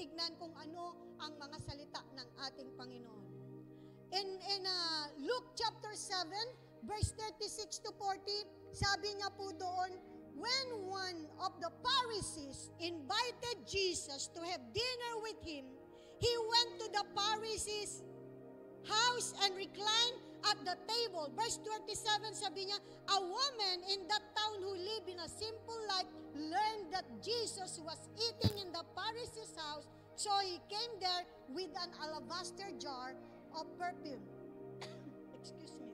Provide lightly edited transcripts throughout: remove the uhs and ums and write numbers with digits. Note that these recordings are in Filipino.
titignan kung ano ang mga salita ng ating Panginoon. In Luke chapter 7, verse 36 to 40, sabi niya po doon, when one of the Pharisees invited Jesus to have dinner with him, he went to the Pharisees' house and reclined at the table. Verse 27, sabi niya, a woman in that town who lived in a simple life learned that Jesus was eating in the Pharisee's house, so he came there with an alabaster jar of perfume. Excuse me.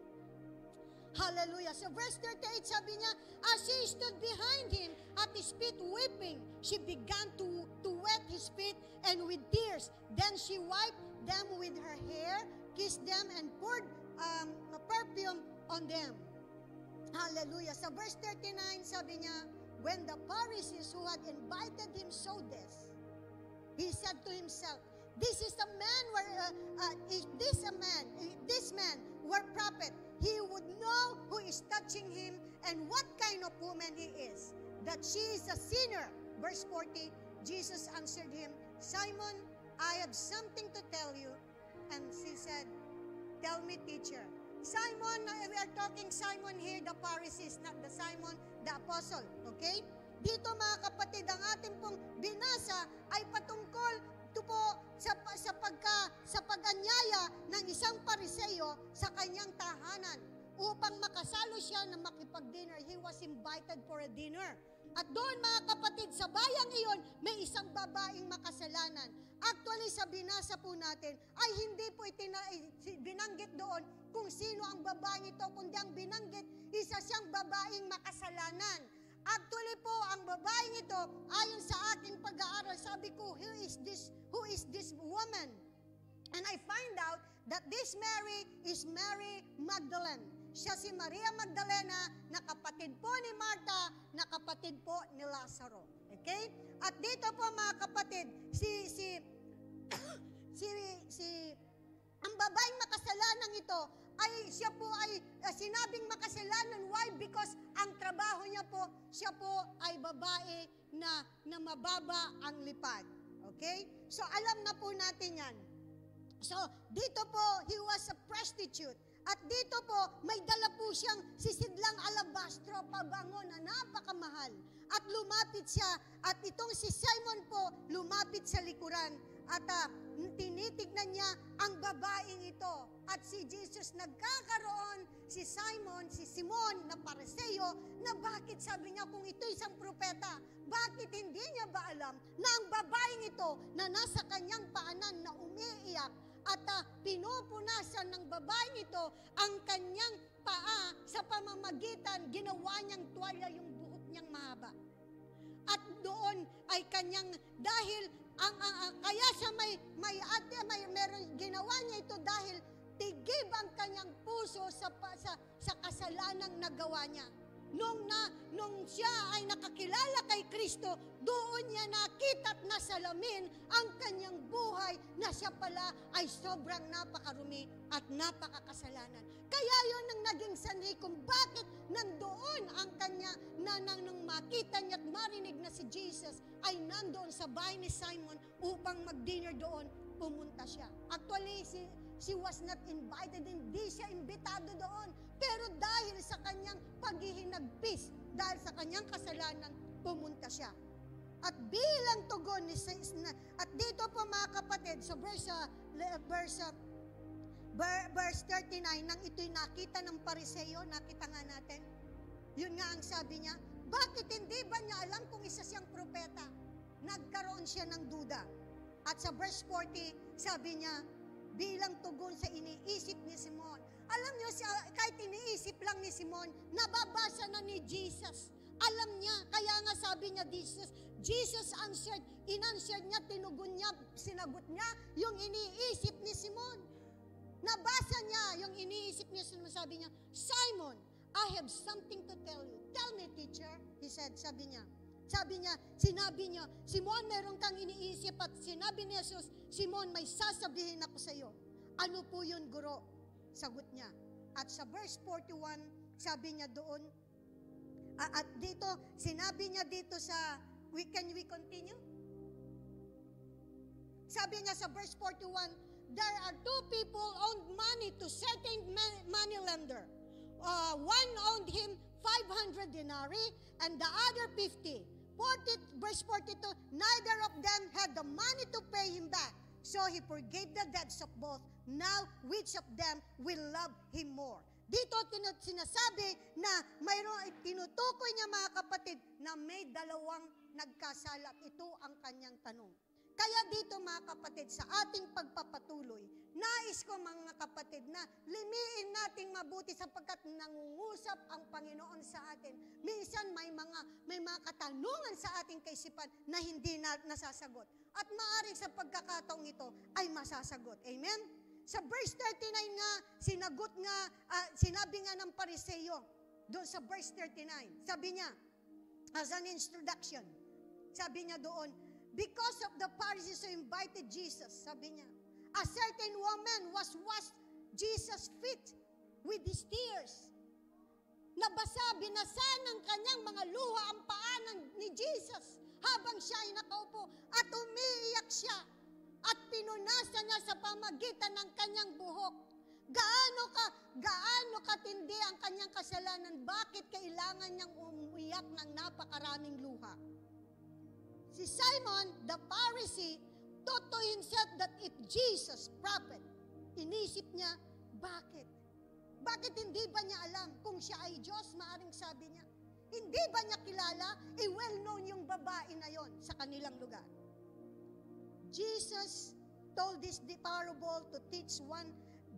Hallelujah. So verse 38, sabi niya, as she stood behind him at his feet weeping, she began to wet his feet and with tears. Then she wiped them with her hair, kissed them, and poured a perfume on them. Hallelujah. So verse 39, sabi niya, when the Pharisees who had invited him saw this, he said to himself, this man were prophet, he would know who is touching him and what kind of woman he is, that she is a sinner. Verse 40, Jesus answered him, Simon, I have something to tell you. And she said, tell me, teacher. Simon, we are talking Simon here, the Pharisees, not the Simon, the apostle. Okay? Dito mga kapatid, ang ating pong binasa ay patungkol ito po sa pag-anyaya ng isang Pariseo sa kanyang tahanan upang makasalo siya na makipag-dinner. He was invited for a dinner. At doon mga kapatid, sa bayang iyon, may isang babaeng makasalanan. Actually, sa binasa po natin, ay hindi po binanggit doon kung sino ang babaeng ito, kundi ang binanggit, isa siyang babaeng makasalanan. Actually po, ang babaeng ito, ayon sa aking pag-aaral, sabi ko, who is this woman? And I find out that this Mary is Mary Magdalene. Siya si Maria Magdalena, na kapatid po ni Martha, na kapatid po ni Lazaro. Okay? At dito po mga kapatid, ang babaeng makasalanan ito, siya po ay sinabing makasalanan. Why? Because ang trabaho niya po, siya po ay babae na mababa ang lipad. Okay? So alam na po natin yan. So dito po, he was a prostitute. At dito po, may dala po siyang sisidlang alabastro, pabango na napakamahal. At lumapit siya, at itong si Simon po, lumapit sa likuran. At tinitignan niya ang babaeng ito. At si Jesus nagkakaroon, si Simon na Pariseo, na bakit sabi niya kung ito isang propeta, bakit hindi niya ba alam na ang babaeng ito na nasa kanyang paanan na umiiyak, at pinupunasan ng babaeng ito ang kanyang paa sa pamamagitan, ginawa niyang tuwalya yung buhok niyang mahaba. At doon ay kanyang, dahil kaya siya meron ginawa niya ito dahil tigib ang kanyang puso sa kasalanang nagawa niya. Nung siya ay nakakilala kay Kristo, doon niya nakita at nasalamin ang kanyang buhay na siya pala ay sobrang napakarumi at napakakasalanan. Kaya yun ang naging sanhi kung bakit nandoon ang kanya nang makita niya at marinig na si Jesus ay nandoon sa bahay ni Simon upang mag-dinner doon, pumunta siya. Actually, she was not invited, hindi siya imbitado doon. Pero dahil sa kanyang paghihinagpis, dahil sa kanyang kasalanan, pumunta siya. At bilang tugon at dito po mga kapatid, sa verse 39, nang ito'y nakita ng Pariseo, nakita nga natin, yun nga ang sabi niya, bakit hindi ba niya alam kung isa siyang propeta? Nagkaroon siya ng duda. At sa verse 40, sabi niya, bilang tugon sa iniisip ni Simon. Alam niyo, kahit iniisip lang ni Simon, nababasa na ni Jesus. Alam niya, kaya nga sabi niya, Jesus answered, inanswered niya, tinugon niya, sinagot niya yung iniisip ni Simon. Nabasa niya yung iniisip ni Simon, sabi niya, Simon, I have something to tell you. Tell me, teacher, he said, sinabi niya, Simon, meron kang iniisip, at sinabi ni Jesus, Simon, may sasabihin ako sa iyo. Ano po yun, guro? Sagot niya. At sa verse 41, sabi niya doon, at dito, sinabi niya dito sa, can we continue? sabi niya sa verse 41, there are two people owed money to certain money lender. One owed him 500 denarii and the other 50. Verse 42, neither of them had the money to pay him back. So he forgave the debts of both. Now, which of them will love him more? Dito sinasabi na mayroong tinutukoy niya mga kapatid na may dalawang nagkasala. Ito ang kanyang tanong. Kaya dito mga kapatid, sa ating pagpapatuloy, nais ko mga kapatid na limiin nating mabuti sapagkat nangungusap ang Panginoon sa atin. Minsan may mga katanungan sa ating kaisipan na hindi nasasagot. At maaaring sa pagkakataong ito ay masasagot. Amen? Sa verse 39 nga, sinabi nga ng Pariseo, doon sa verse 39, sabi niya, as an introduction, sabi niya doon, because of the Pharisees who invited Jesus, sabi niya, a certain woman was washed Jesus' feet with his tears. Binasa ng kanyang mga luha ang paanan ni Jesus habang siya ay nakaupo at umiiyak siya at pinunasan niya sa pamagitan ng kanyang buhok. Gaano katindi ang kanyang kasalanan, bakit kailangan niyang umiyak ng napakaraming luha? Si Simon, the Pharisee, thought to himself that if Jesus, prophet, inisip niya, bakit? Bakit hindi ba niya alam kung siya ay Diyos? Maaring sabi niya. Hindi ba niya kilala? Well-known yung babae na yon sa kanilang lugar. Jesus told this parable to teach one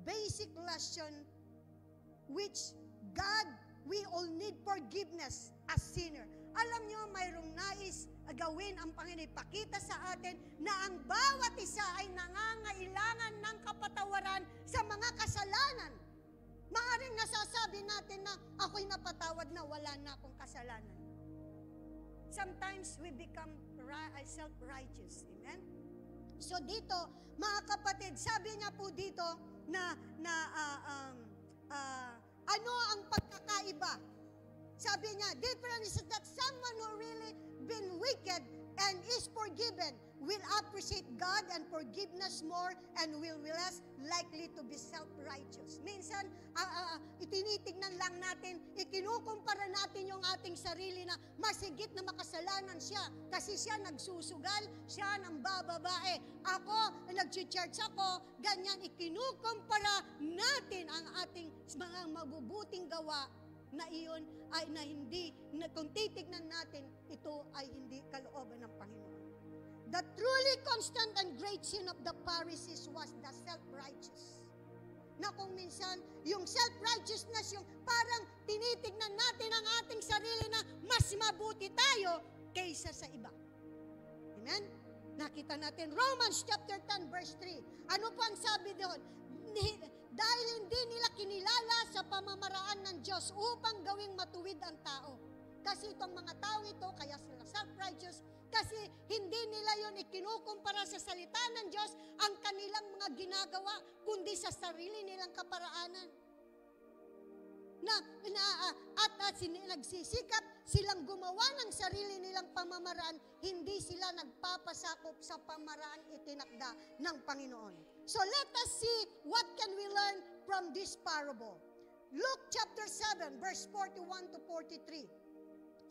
basic lesson which God, we all need forgiveness as sinner. Alam niyo, mayroong nais gawin ang Panginoon, ipakita sa atin na ang bawat isa ay nangangailangan ng kapatawaran sa mga kasalanan. Maaring nasasabi natin na ako'y napatawad na, wala na akong kasalanan. Sometimes we become self-righteous. Amen? So dito, mga kapatid, sabi niya po dito na ano ang pagkakaiba? Sabi niya, difference is that someone who really been wicked and is forgiven will appreciate God and forgiveness more and will be less likely to be self-righteous. Minsan, itinitignan lang natin, ikinukumpara natin yung ating sarili na masigit na makasalanan siya kasi siya nagsusugal, siya nang bababae. Ako, nag-church ako, ganyan, ikinukumpara natin ang ating mga mabubuting gawa na iyon ay na hindi, na kung titignan natin, ito ay hindi kalooban ng Panginoon. The truly constant and great sin of the Pharisees was the self-righteous. Na kung minsan, yung self-righteousness, yung parang tinitignan natin ang ating sarili na mas mabuti tayo kaysa sa iba. Amen? Nakita natin, Romans chapter 10 verse 3. Ano po ang sabi doon? Dahil hindi nila kinilala sa pamamaraan ng Diyos upang gawing matuwid ang tao. Kasi itong mga tao ito, kaya sila self-righteous, kasi hindi nila yon ikinukumpara sa salita ng Diyos ang kanilang mga ginagawa, kundi sa sarili nilang kaparaanan. Nagsisikap silang gumawa ng sarili nilang pamamaraan, hindi sila nagpapasakop sa pamaraan itinakda ng Panginoon. So let us see what can we learn from this parable. Luke chapter 7 verse 41 to 43.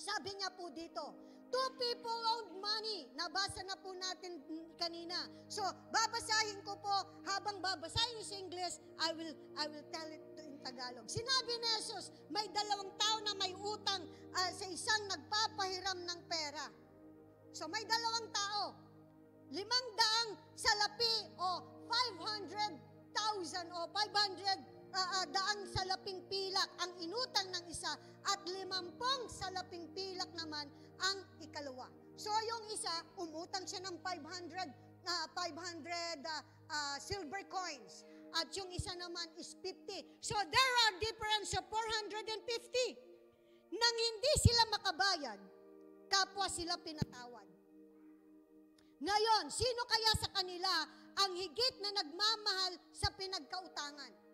Sabi niya po dito, two people owed money. Nabasa na po natin kanina. So, babasahin ko po, habang babasahin sa English, I will tell it in Tagalog. Sinabi ni Jesus, may dalawang tao na may utang sa isang nagpapahiram ng pera. So, may dalawang tao. 500 salapi o 500,000 o 500 daang salaping pilak ang inutang ng isa at 50 salaping pilak naman ang ikalawa. So yung isa, umutang siya ng 500 silver coins at yung isa naman is 50. So there are difference of 450. Nang hindi sila makabayad, kapwa sila pinatawad. Ngayon, sino kaya sa kanila ang higit na nagmamahal sa pinagkautangan?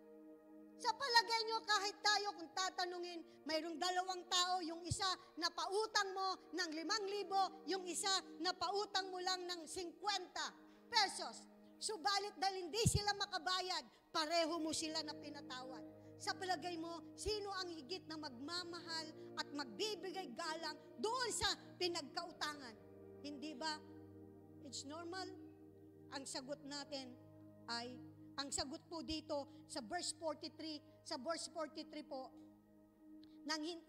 Sa palagay nyo, kahit tayo, kung tatanungin, mayroong dalawang tao, yung isa na pautang mo ng 5,000, yung isa na pautang mo lang ng 50 pesos. Subalit dahil hindi sila makabayad, pareho mo sila na pinatawad. Sa palagay mo, sino ang higit na magmamahal at magbibigay galang doon sa pinagkautangan? Hindi ba? It's normal. Ang sagot natin ay, ang sagot po dito sa verse 43 po,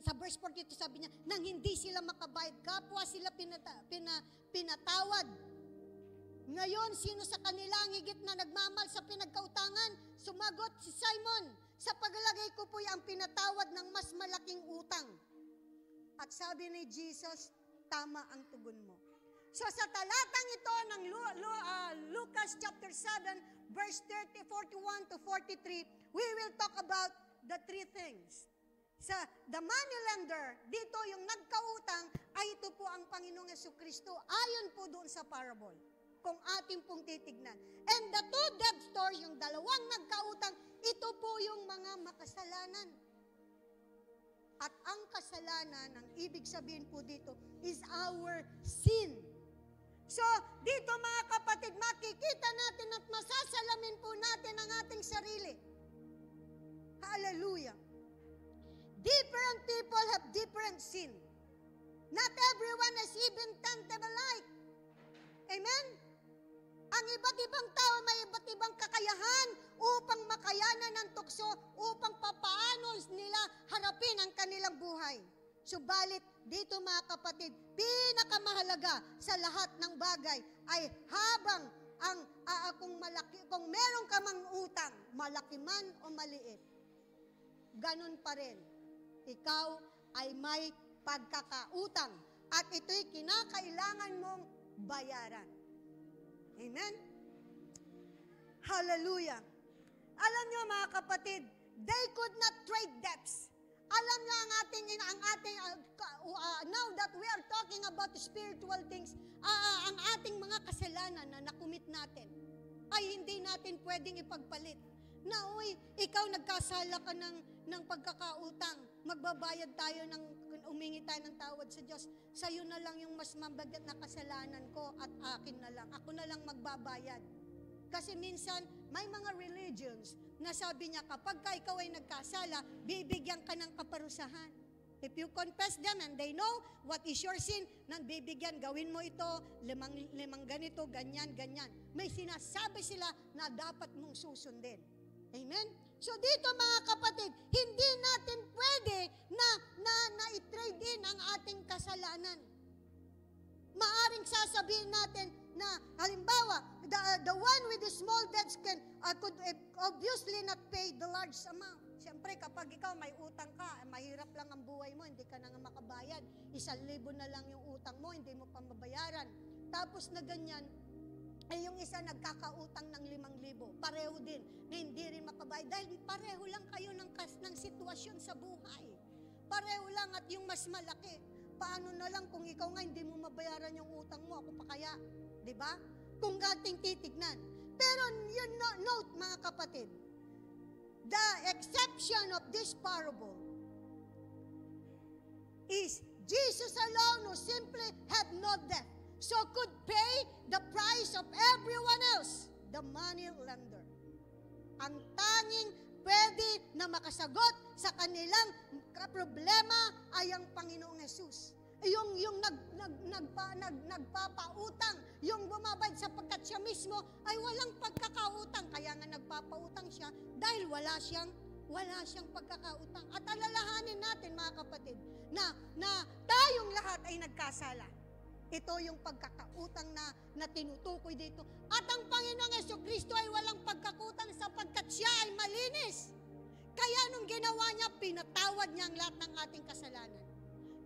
sa verse 42 sabi niya, nang hindi sila makabayad, kapwa sila pinatawad. Ngayon, sino sa kanila ang higit na nagmamahal sa pinagkautangan? Sumagot si Simon, sa paglagay ko po ang pinatawad ng mas malaking utang. At sabi ni Jesus, tama ang tugon mo. So sa talatang ito ng Lucas chapter 7, verse 41 to 43, we will talk about the three things. Sa the money lender, dito yung nagkautang, ay ito po ang Panginoong Jesucristo, ayon po doon sa parable, kung ating pong titignan. And the two debtors, yung dalawang nagkautang, ito po yung mga makasalanan. At ang kasalanan, ang ibig sabihin po dito, is our sin. So, dito mga kapatid, makikita natin at masasalamin po natin ang ating sarili. Hallelujah. Different people have different sin. Not everyone is even tempted alike. Amen? Ang iba't ibang tao may iba't ibang kakayahan upang makayanan ng tukso, upang papaano nila harapin ang kanilang buhay. Subalit, dito mga kapatid, pinakamahalaga sa lahat ng bagay ay habang kung meron ka mang utang, malaki man o maliit, ganun pa rin, ikaw ay may pagkakautang at ito'y kinakailangan mong bayaran. Amen? Hallelujah! Alam nyo mga kapatid, they could not trade debts. Alam nyo now that we are talking about spiritual things, ang ating mga kasalanan na nakumit natin, ay hindi natin pwedeng ipagpalit. Na, ikaw nagkasala ka ng pagkakautang, magbabayad tayo umingi tayo ng tawad sa Diyos. Sa'yo na lang yung mas mabigat na kasalanan ko at akin na lang. Ako na lang magbabayad. Kasi minsan, may mga religions na sabi niya, kapag ikaw ay nagkasala, bibigyan ka ng kaparusahan. If you confess them and they know what is your sin, nang bibigyan, gawin mo ito, limang ganito, ganyan, ganyan. May sinasabi sila na dapat mong susundin. Amen? So dito mga kapatid, hindi natin pwede na i-trade in ang ating kasalanan. Maaring sasabihin natin na, halimbawa, the one with the small debts could obviously not pay the large amount. Siyempre, kapag ikaw may utang ka, mahirap lang ang buhay mo, hindi ka na nga makabayad. 1,000 na lang yung utang mo, hindi mo pa mabayaran. Tapos na ganyan, ay yung isa nagkakautang ng 5,000. Pareho din, na hindi rin makabayad. Dahil pareho lang kayo ng sitwasyon sa buhay. Pareho lang at yung mas malaki. Paano na lang kung ikaw nga hindi mo mabayaran yung utang mo, ako pa kaya? Diba? Kung ating titignan. Pero you note mga kapatid, the exception of this parable is Jesus alone who simply had no debt, so could pay the price of everyone else, the money lender. Ang tanging pwede na makasagot sa kanilang problema ay ang Panginoong Jesus. Yung nagpapautang, yung bumabayad sapagkat siya mismo ay walang pagkakautang. Kaya nga nagpapautang siya dahil wala siyang pagkakautang. At alalahanin natin mga kapatid na tayong lahat ay nagkasala. Ito yung pagkakautang na tinutukoy dito. At ang Panginoong Jesucristo ay walang pagkakutang sapagkat siya ay malinis. Kaya nung ginawa niya, pinatawad niya ang lahat ng ating kasalanan.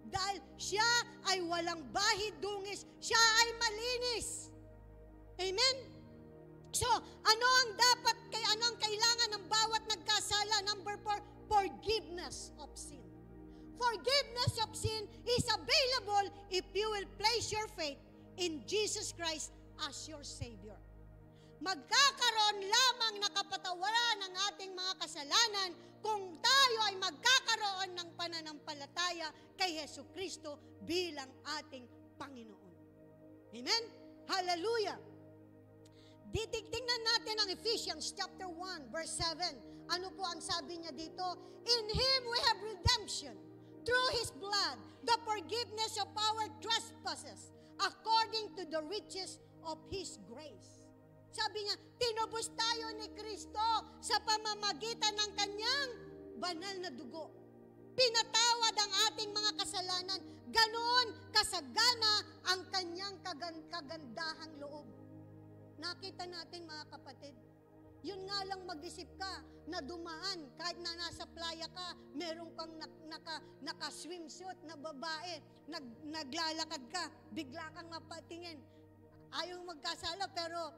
Dahil siya ay walang bahid dungis, siya ay malinis. Amen? So, ano ang kailangan ng bawat nagkasala? Number 4, forgiveness of sin. Forgiveness of sin is available if you will place your faith in Jesus Christ as your Savior. Magkakaroon lamang na kapatawaran ng ating mga kasalanan kung tayo ay magkakaroon ng pananampalataya kay Jesucristo bilang ating Panginoon. Amen? Hallelujah! Titignan natin ang Ephesians chapter 1, verse 7. Ano po ang sabi niya dito? In Him we have redemption, through His blood, the forgiveness of our trespasses, according to the riches of His grace. Sabi niya, tinubos tayo ni Kristo sa pamamagitan ng Kanyang banal na dugo. Pinatawad ang ating mga kasalanan. Ganoon kasagana ang Kanyang kagandahang loob. Nakita natin mga kapatid, yun nga lang mag-isip ka na dumaan, kahit na nasa playa ka, meron kang naka-swimsuit na babae, naglalakad ka, bigla kang mapatingin. Ayaw magkasala, pero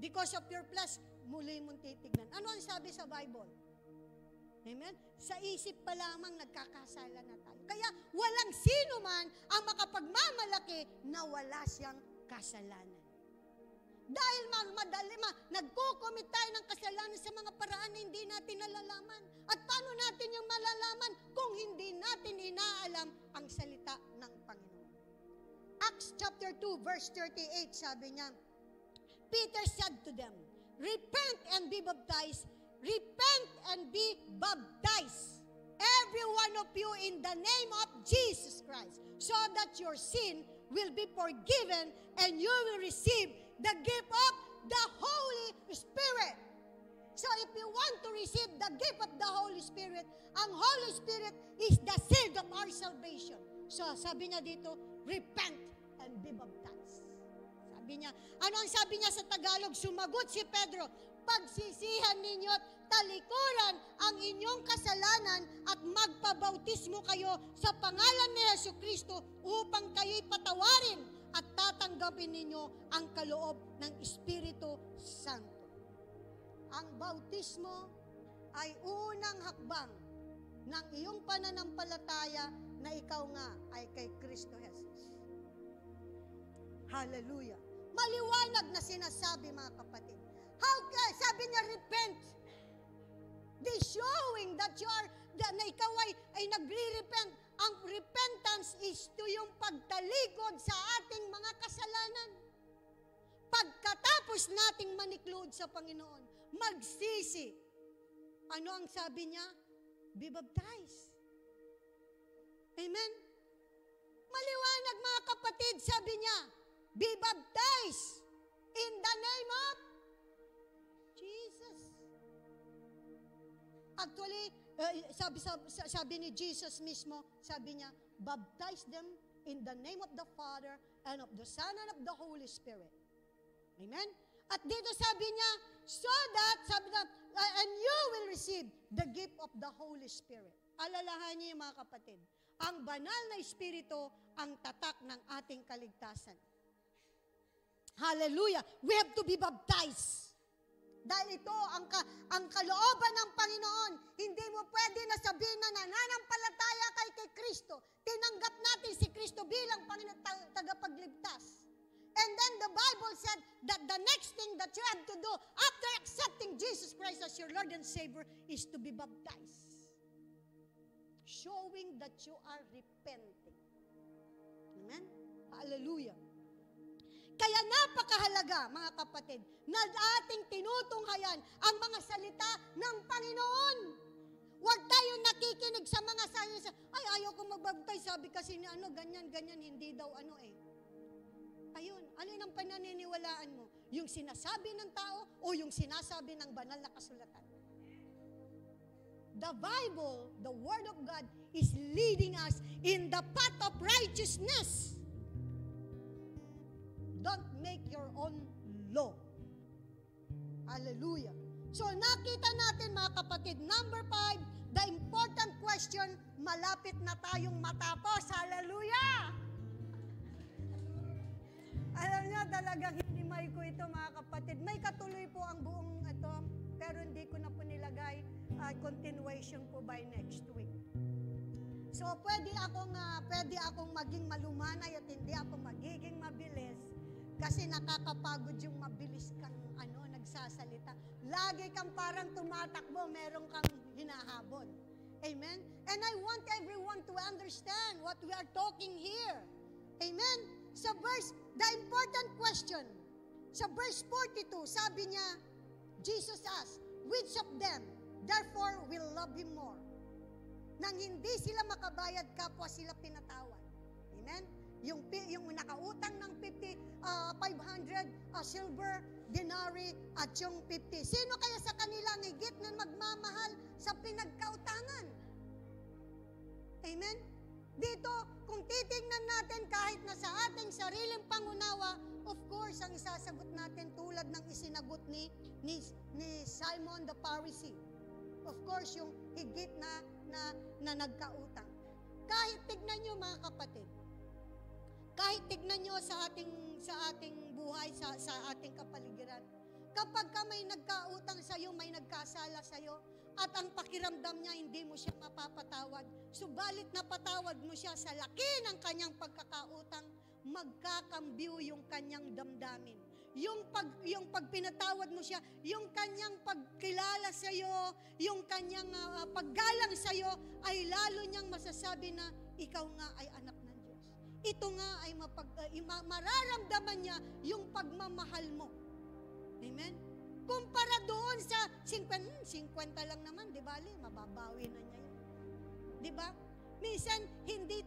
because of your flesh, muli mong titignan. Ano ang sabi sa Bible? Amen? Sa isip pa lamang nagkakasala na tayo. Kaya walang sino man ang makapagmamalaki na wala siyang kasalanan. Dahil nagko-commit tayo ng kasalanan sa mga paraan na hindi natin nalalaman. At paano natin yung malalaman kung hindi natin inaalam ang salita ng Panginoon? Acts chapter 2 verse 38 sabi niya, Peter said to them, repent and be baptized. Repent and be baptized, every one of you in the name of Jesus Christ, so that your sin will be forgiven and you will receive the gift of the Holy Spirit. So if you want to receive the gift of the Holy Spirit, ang Holy Spirit is the seal of our salvation. So sabi niya dito, repent and be baptized. Sabi niya, ano ang sabi niya sa Tagalog? Sumagot si Pedro, pagsisihan ninyo at talikuran ang inyong kasalanan at magpabautismo kayo sa pangalan ni Jesucristo upang kayo'y patawarin at tatanggapin ninyo ang kaloob ng Espiritu Santo. Ang bautismo ay unang hakbang ng iyong pananampalataya na ikaw nga ay kay Kristo Jesus. Hallelujah. Maliwanag na sinasabi mga kapatid. Sabi niya, repent. They showing that na ikaw ay nagre-repent. Ang repentance is to yung pagtalikod sa ating mga kasalanan. Pagkatapos nating maniklood sa Panginoon, magsisi. Ano ang sabi niya? Be baptized. Amen? Maliwanag mga kapatid, sabi niya, be baptized in the name of Jesus. Actually, sabi ni Jesus mismo, sabi niya, baptize them in the name of the Father and of the Son and of the Holy Spirit. Amen? At dito sabi niya, so that, sabi na, and you will receive the gift of the Holy Spirit. Alalahan niyo mga kapatid, ang banal na Espiritu ang tatak ng ating kaligtasan. Hallelujah! We have to be baptized. Dahil ito ang kalooban ng Panginoon. Hindi mo pwede na sabihin na nananampalataya kay Kristo. Tinanggap natin si Kristo bilang Panginoon tagapagligtas. And then the Bible said that the next thing that you have to do after accepting Jesus Christ as your Lord and Savior is to be baptized. Showing that you are repenting. Amen? Hallelujah. Kaya napakahalaga, mga kapatid, na ating tinutunghayan ang mga salita ng Panginoon. Huwag tayong nakikinig sa mga salita. Ay, ayaw ko magbaptize. Sabi kasi ni ganyan, hindi daw Ayun, ano yung pananiniwalaan mo? Yung sinasabi ng tao o yung sinasabi ng banal na kasulatan? The Bible, the Word of God, is leading us in the path of righteousness. Don't make your own law. Hallelujah. So nakita natin mga kapatid, number 5, the important question, malapit na tayong matapos. Hallelujah! Alam niyo, talagang hinimay ko ito mga kapatid. May katuloy po ang buong ito, pero hindi ko na po nilagay continuation po by next week. So pwede akong maging malumanay at hindi ako magiging mabilis kasi nakakapagod yung mabilis kang nagsasalita. Lagi kang parang tumatakbo, meron kang hinahabol. Amen? And I want everyone to understand what we are talking here. Amen? Sa verse, the important question, sa verse 42, sabi niya, Jesus asked, which of them, therefore, will love him more? Nang hindi sila makabayad, kapwa sila pinatawad. Amen? Yung nakautang ng 500 silver denari at yung 50. Sino kaya sa kanila ang higit na magmamahal sa pinagkautangan? Amen? Dito, kung titingnan natin kahit na sa ating sariling pangunawa, of course, ang isasagot natin tulad ng isinagot ni Simon the Pharisee. Of course, yung higit na nagkautang. Kahit tignan nyo mga kapatid, kahit tignan nyo sa ating buhay, sa ating kapaligiran, kapag ka may nagkautang sa'yo, may nagkasala sa'yo, at ang pakiramdam niya, hindi mo siya mapapatawad, subalit napatawad mo siya sa laki ng kanyang pagkakautang, magkakambyo yung kanyang damdamin. Yung pag pinatawad mo siya, yung kanyang pagkilala sa iyo, yung kanyang paggalang sa iyo, ay lalo niyang masasabi na ikaw nga ay anak ng Diyos. Ito nga ay mararamdaman niya yung pagmamahal mo. Amen? Kumpara doon sa 50 lang naman, di ba? Mababawi na niya yun. Di ba? Minsan, hindi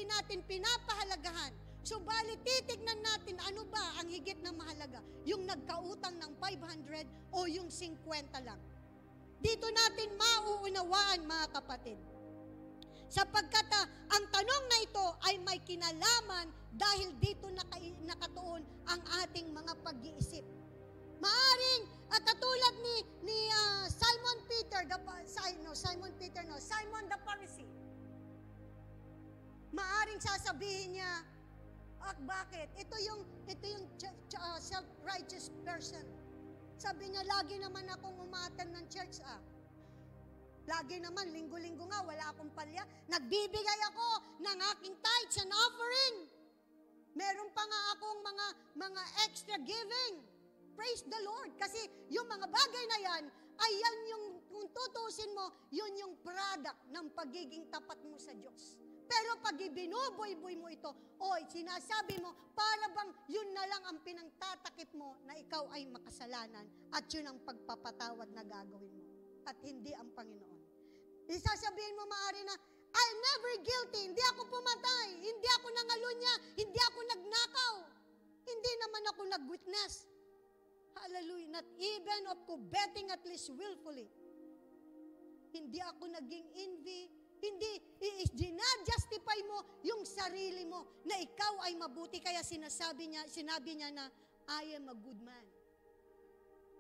natin pinapahalagahan. Subalit, titignan natin ano ba ang higit na mahalaga? Yung nagkautang ng 500 o yung 50 lang? Dito natin mauunawaan, mga kapatid. Sapagkat ang tanong na ito ay may kinalaman dahil dito nakatuon ang ating mga pag-iisip. Maaring katulad ni Simon Simon the Pharisee. Maaring sasabihin niya, bakit? Ito yung self-righteous person. Sabi niya, lagi naman akong umatan ng church, Lagi naman, linggo-linggo nga, wala akong palya. Nagbibigay ako ng aking tithes and offering. Meron pa nga akong mga extra giving. Praise the Lord. Kasi yung mga bagay na yan, ay yan yung, kung tutusin mo, yun yung product ng pagiging tapat mo sa Diyos. Pero pag ibinuboy-boy mo ito, sinasabi mo, para bang yun na lang ang pinangtatakip mo na ikaw ay makasalanan at yun ang pagpapatawad na gagawin mo. At hindi ang Panginoon. Isasabihin mo maaari na, I'm never guilty, hindi ako pumatay, hindi ako nangalunya, hindi ako nagnakaw, hindi naman ako nag-witness. Hallelujah. Not even of coveting, at least willfully. Hindi ako naging envy. Hindi, ginajustify mo yung sarili mo na ikaw ay mabuti. Kaya sinabi niya na, I am a good man.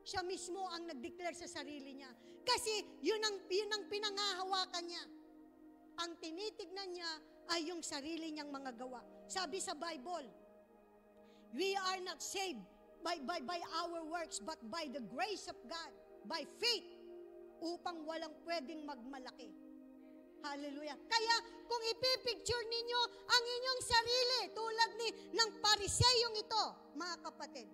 Siya mismo ang nag-declare sa sarili niya. Kasi yun ang pinangahawakan niya. Ang tinitignan niya ay yung sarili niyang mga gawa. Sabi sa Bible, we are not saved by our works, but by the grace of God, by faith, upang walang pwedeng magmalaki. Hallelujah. Kaya kung ipipicture ninyo ang inyong sarili tulad ng Pariseyong ito, mga kapatid,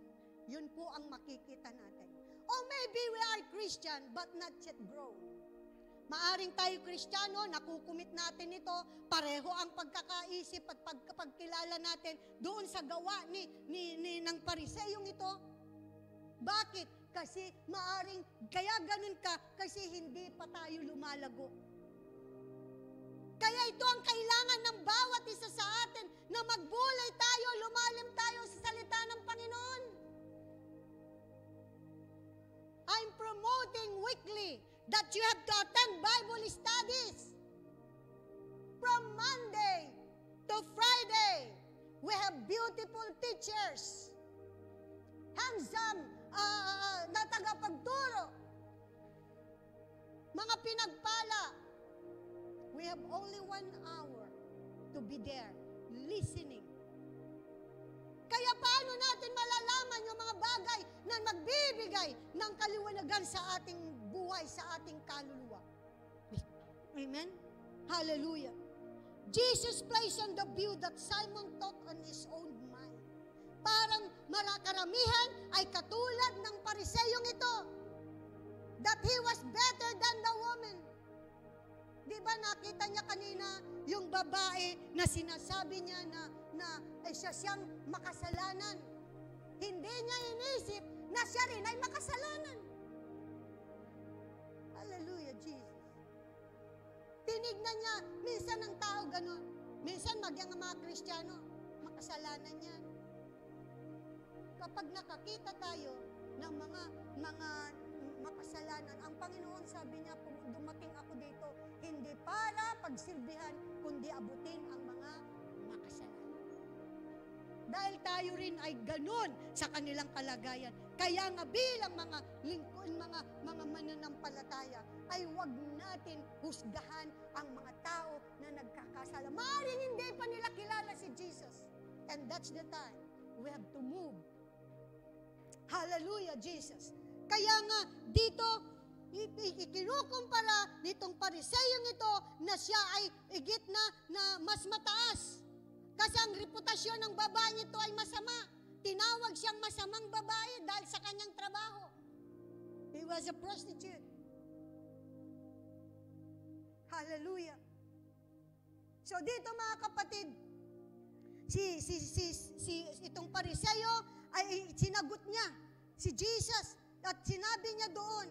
yun po ang makikita natin. Or maybe we are Christian but not yet grown. Maaring tayo Kristiyano, nakukumit natin ito, pareho ang pagkakaisip at pagkilala natin doon sa gawa ng Pariseyong ito. Bakit? Kasi maaring, kaya ganun ka, kasi hindi pa tayo lumalago. Kaya ito ang kailangan ng bawat isa sa atin na magbulay tayo, lumalim tayo sa salita ng Panginoon. I'm promoting weekly that you have to attend Bible studies. From Monday to Friday, we have beautiful teachers, handsome na tagapagturo, mga pinagpala. We have only 1 hour to be there, listening. Kaya paano natin malalaman yung mga bagay na magbibigay ng kaliwanagan sa ating buhay, sa ating kaluluwa? Amen? Hallelujah. Jesus placed on the view that Simon thought on his own mind. Parang karamihan ay katulad ng Pariseyong ito, that he was better than the woman. Di ba nakita niya kanina yung babae na sinasabi niya na siya siyang makasalanan. Hindi niya inisip na siya rin ay makasalanan. Hallelujah, Jesus. Tinignan niya, minsan ang tao ganun. Minsan magyang mga Kristiyano, makasalanan yan. Kapag nakakita tayo ng mga makasalanan, ang Panginoon sabi niya, dumating ako dito, hindi para pagsilbihan, kundi abutin ang mga makasalanan. Dahil tayo rin ay ganun sa kanilang kalagayan. Kaya nga bilang mga lingkod, mga mananampalataya, ay huwag natin husgahan ang mga tao na nagkakasala. Maaaring hindi pa nila kilala si Jesus. And that's the time we have to move. Hallelujah, Jesus. Kaya nga dito, ikinukumpara nitong pariseyong ito na siya ay higit na mas mataas. Kasi ang reputasyon ng babae ito ay masama. Tinawag siyang masamang babae dahil sa kanyang trabaho. He was a prostitute. Hallelujah. So dito mga kapatid, itong pariseyo ay sinagot niya si Jesus at sinabi niya doon,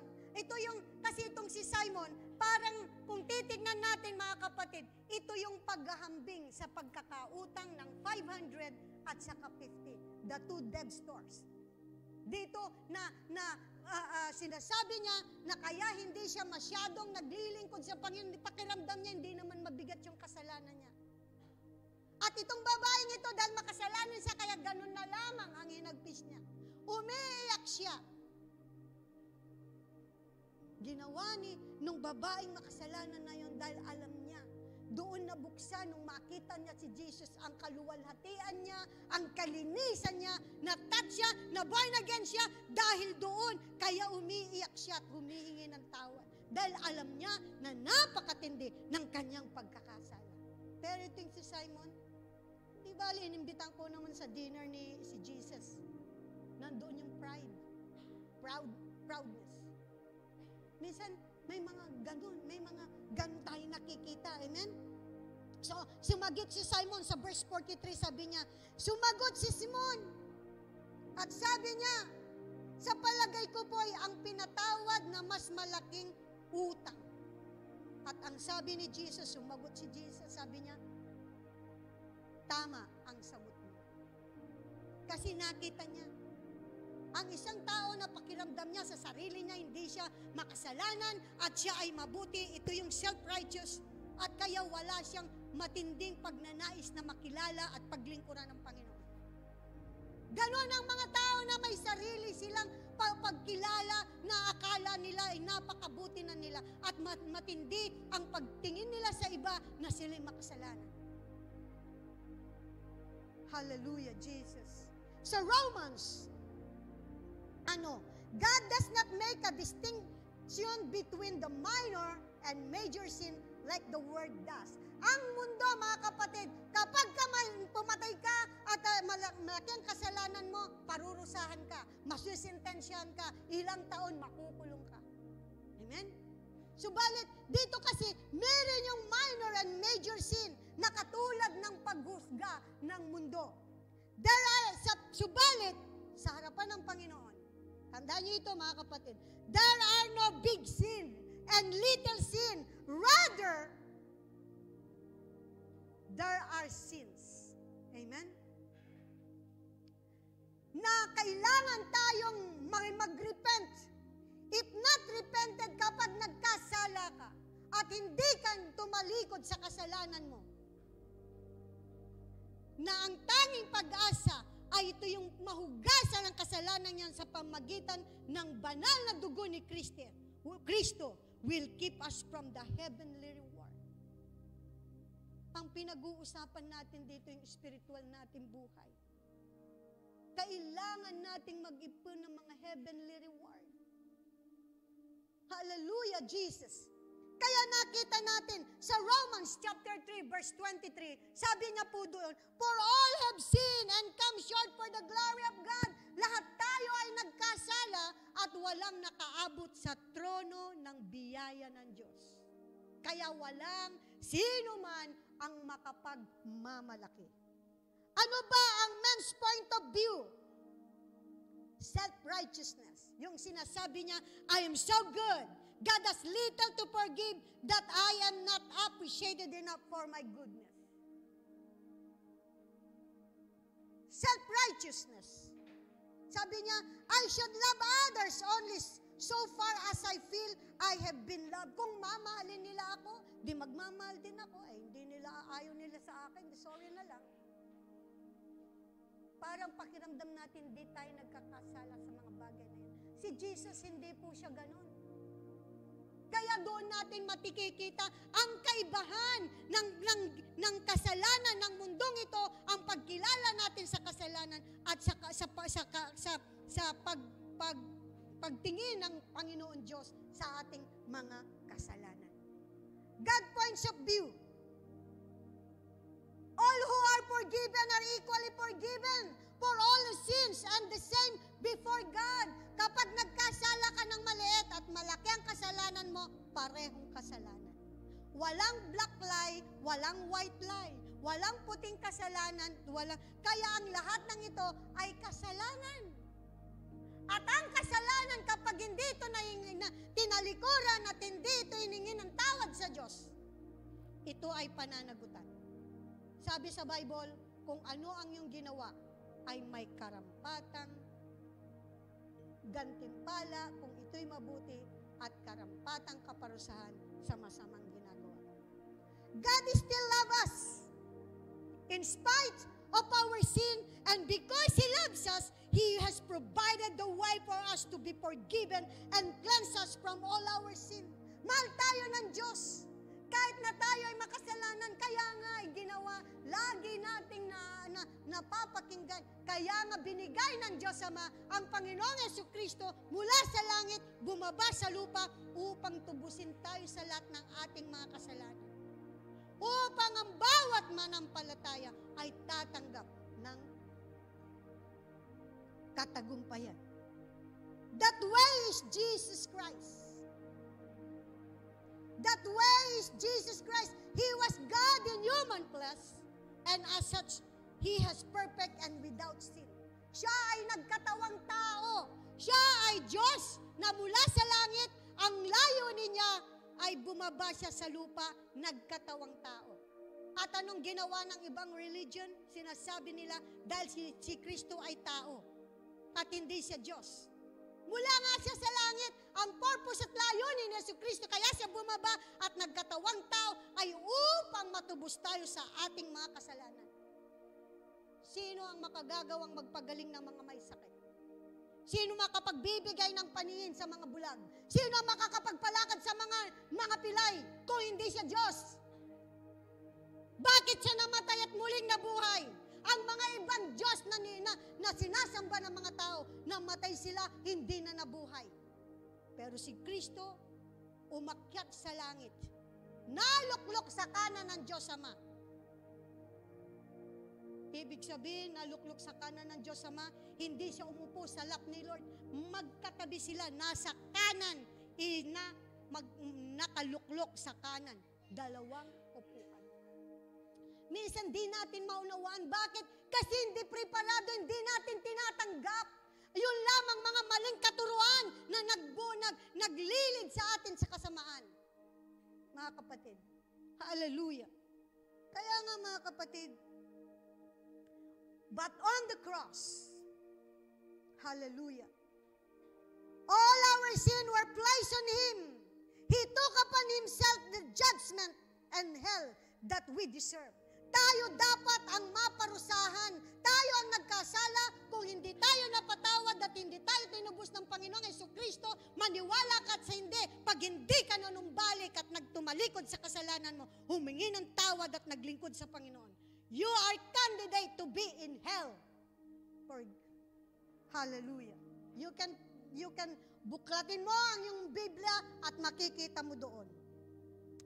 kasi itong si Simon, parang kung titignan natin mga kapatid, ito yung paghahambing sa pagkakautang ng 500 at saka 50, the two dead stores. Dito sinasabi niya na kaya hindi siya masyadong naglilingkod sa Panginoon, pakiramdam niya hindi naman mabigat yung kasalanan niya. At itong babaeng ito, dahil makasalanan siya, kaya ganun na lamang ang hinagpis niya. Umiiyak siya. Ginawa nung babaeng makasalanan na yun dahil alam niya, doon nabuksan nung makita niya si Jesus, ang kaluwalhatian niya, ang kalinisan niya, na-touch siya, na-born again siya, dahil doon, kaya umiiyak siya at humihingi ng tawad. Dahil alam niya na napakatindi ng kanyang pagkakasala. Pero ito si Simon, di bali, inimbitan ko naman sa dinner si Jesus. Nandoon yung pride, proudness. Minsan, may mga ganun tayo nakikita. Amen? So, sumagot si Simon sa verse 43, sabi niya, sumagot si Simon. At sabi niya, sa palagay ko po ay ang pinatawad na mas malaking utang. At ang sabi ni Jesus, sumagot si Jesus, sabi niya, tama ang sagot mo. Kasi nakita niya, ang isang tao na pakiramdam niya sa sarili niya, hindi siya makasalanan at siya ay mabuti, ito yung self-righteous at kaya wala siyang matinding pagnanais na makilala at paglingkuran ng Panginoon. Ganon ang mga tao na may sarili silang pagkilala na akala nila ay napakabuti na nila at matindi ang pagtingin nila sa iba na sila'y makasalanan. Hallelujah, Jesus. Sa Romans, God does not make a distinction between the minor and major sin like the world does. Ang mundo, mga kapatid, kapag pumatay ka at malaki ang kasalanan mo, parurusahan ka, masusintensyahan ka, ilang taon makukulong ka. Amen? Subalit, dito kasi, meron yung minor and major sin na katulad ng paghusga ng mundo. Subalit, sa harapan ng Panginoon, tandaan niyo ito mga kapatid, there are no big sin and little sin. Rather, there are sins. Amen? Na kailangan tayong mag-repent. If not repented kapag nagkasala ka at hindi ka tumalikod sa kasalanan mo, na ang tanging pag-asa ay ito yung mahugasan ng kasalanan niyan sa pamagitan ng banal na dugo ni Kristo. Kristo will keep us from the heavenly reward. Ang pinag-uusapan natin dito yung spiritual nating buhay. Kailangan nating mag-ipon ng mga heavenly reward. Hallelujah, Jesus. Kaya nakita natin sa Romans chapter 3 verse 23, sabi niya po doon, for all have sinned and come short for the glory of God. Lahat tayo ay nagkasala at walang nakaabot sa trono ng biyaya ng Diyos. Kaya walang sino man ang makapagmamalaki. Ano ba ang man's point of view? self-righteousness. Yung sinasabi niya, I am so good. God has little to forgive that I am not appreciated enough for my goodness. Self-righteousness. Sabi niya, I should love others only so far as I feel I have been loved. Kung mamahalin nila ako, di magmamahal din ako. Hindi nila, ayaw nila sa akin, sorry na lang. Parang pakiramdam natin, di tayo nagkakasala sa mga bagay na yun. Si Jesus, hindi po siya ganun. Kaya doon natin matikikita ang kaibahan ng kasalanan ng mundong ito, ang pagkilala natin sa kasalanan at sa pagtingin ng Panginoon Diyos sa ating mga kasalanan. God points of view. All who are forgiven are equally forgiven for all sins and the same before God. Kapag nagkasala ka ng maliit at malaki ang kasalanan mo, parehong kasalanan. Walang black lie, walang white lie, walang puting kasalanan, kaya ang lahat ng ito ay kasalanan. At ang kasalanan kapag hindi ito tinalikuran at hindi ito hiningi ng tawad sa Diyos, ito ay pananagutan. Sabi sa Bible, kung ano ang iyong ginawa, ay may karampatang gantimpala kung ito'y mabuti at karampatang kaparusahan sa masamang ginagawa. God still loves us in spite of our sin, and because He loves us, He has provided the way for us to be forgiven and cleanse us from all our sin. Mahal tayo ng Diyos. Kahit na tayo ay makasalanan, kaya nga ay ginawa, lagi nating napapakinggan. Kaya nga binigay ng Diyos Ama ang Panginoong Jesucristo mula sa langit, bumaba sa lupa upang tubusin tayo sa lahat ng ating mga kasalanan. Upang ang bawat manampalataya ay tatanggap ng katagumpayan. That way is Jesus Christ. That way is Jesus Christ. He was God in human flesh, and as such, He has perfect and without sin. Siya ay nagkatawang tao. Siya ay Diyos na mula sa langit, ang layunin niya ay bumaba siya sa lupa, nagkatawang tao. At anong ginawa ng ibang religion? Sinasabi nila, dahil si Kristo ay tao, at hindi siya Diyos. Mula nga siya sa langit, ang purpose at layunin ni Jesucristo, kaya siya bumaba at nagkatawang tao ay upang matubos tayo sa ating mga kasalanan. Sino ang makagagawang magpagaling ng mga may sakit? Sino makapagbibigay ng paningin sa mga bulag? Sino ang makakapagpalakad sa mga pilay kung hindi siya Diyos? Bakit siya namatay at muling nabuhay? Ang mga ibang Diyos na sinasamba ng mga tao, namatay sila, hindi na nabuhay. Pero si Kristo, umakyat sa langit, naluklok sa kanan ng Diyos Ama. Ibig sabihin, naluklok sa kanan ng Diyos Ama, hindi siya umupo sa lap ni Lord. Magkatabi sila, nasa kanan, nakaluklok sa kanan. Dalawang upuan. Minsan di natin maunawaan. Bakit? Kasi hindi preparado, hindi natin tinatanggap. Yun lamang mga maling katuruan na naglilid sa atin sa kasamaan. Mga kapatid, hallelujah. Kaya nga mga kapatid, but on the cross, hallelujah, all our sin were placed on Him. He took upon Himself the judgment and hell that we deserve. Tayo dapat ang maparusahan. Tayo ang nagkasala kung hindi tayo napatawad at hindi tayo tinubos ng Panginoong Jesucristo. Maniwala ka at sa hindi. Pag hindi ka nanumbalik at nagtumalikod sa kasalanan mo, humingi ng tawad at naglingkod sa Panginoon, you are candidate to be in hell. For hallelujah. You can buklatin mo ang iyong Biblia at makikita mo doon.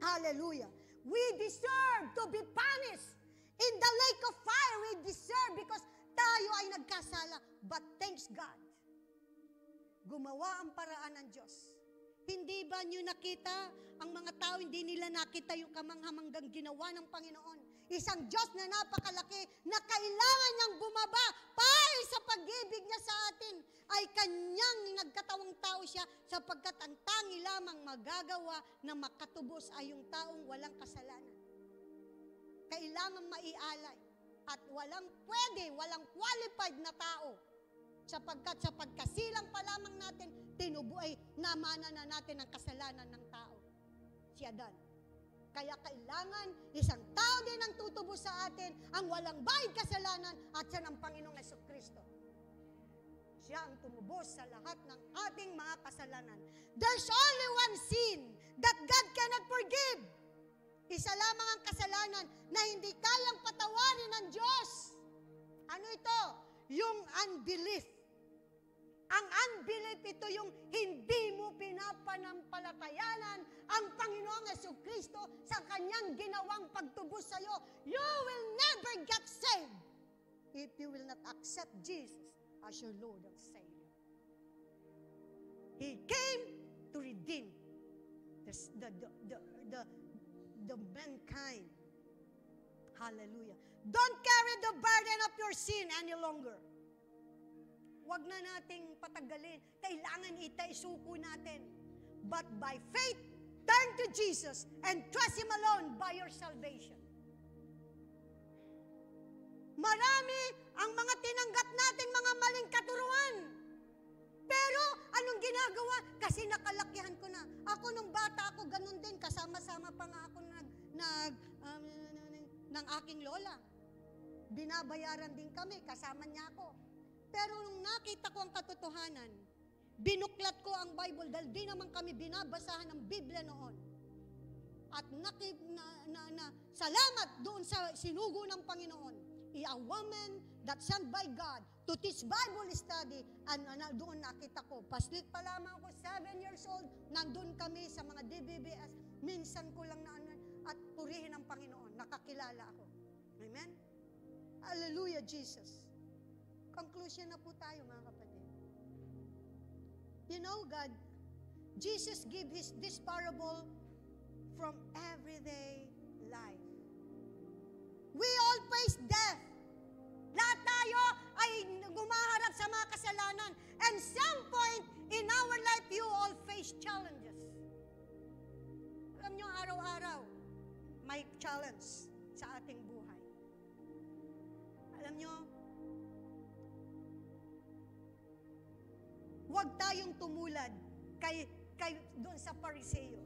Hallelujah. We deserve to be punished. In the lake of fire, we deserve because tayo ay nagkasala. But thanks God, gumawa ang paraan ng Diyos. Hindi ba niyo nakita, ang mga tao, hindi nila nakita yung kamanghamanggang ginawa ng Panginoon. Isang Diyos na napakalaki na kailangan niyang bumaba para sa pag-ibig niya sa atin ay kanyang nagkatawang tao siya sapagkat ang tangi lamang magagawa na makatubos ay yung taong walang kasalanan. Kailangan maialay at walang pwede, walang qualified na tao sapagkat sa pagkasilang pa lamang natin, namana na natin ang kasalanan ng tao. Si Adan. Kaya kailangan isang tao din ang tutubos sa atin, ang walang bayad kasalanan at siya ng Panginoong Jesucristo. Siya ang tumubos sa lahat ng ating mga kasalanan. There's only one sin that God cannot forgive. Isa lamang ang kasalanan na hindi kayang patawarin ng Diyos. Ano ito? Yung unbelief. Ang unbelief, ito yung hindi mo pinapanampalatayanan ang Panginoong Jesucristo sa kanyang ginawang pagtubos sa iyo. You will never get saved if you will not accept Jesus as your Lord and Savior. He came to redeem the mankind. Hallelujah. Don't carry the burden of your sin any longer. Huwag na nating patagalin. Kailangan isuko natin. But by faith, turn to Jesus and trust Him alone by your salvation. Marami ang mga tinanggap natin mga maling katuruan. Pero anong ginagawa? Kasi nakalakihan ko na. Ako nung bata ako, ganun din. Kasama-sama pa nga ako ng aking lola. Binabayaran din kami, kasama niya ako. Pero nung nakita ko ang katotohanan, binuklat ko ang Bible dahil di naman kami binabasahan ng Biblia noon. At salamat doon sa sinugo ng Panginoon. A woman that sent by God to teach Bible study, and doon nakita ko. Paslit pa lamang ako, 7 years old, nandun kami sa mga DBBS. Minsan ko lang at purihin ang Panginoon. Nakakilala ako. Amen? Hallelujah, Jesus. Conclusion na po tayo, mga kapatid. You know, Jesus gave this parable from everyday life. We all face death. Lahat tayo ay gumaharap sa mga kasalanan. And some point in our life, you all face challenges. Alam nyo, araw-araw, may challenge sa ating buhay. Alam nyo, huwag tayong tumulad kay doon sa Pariseo.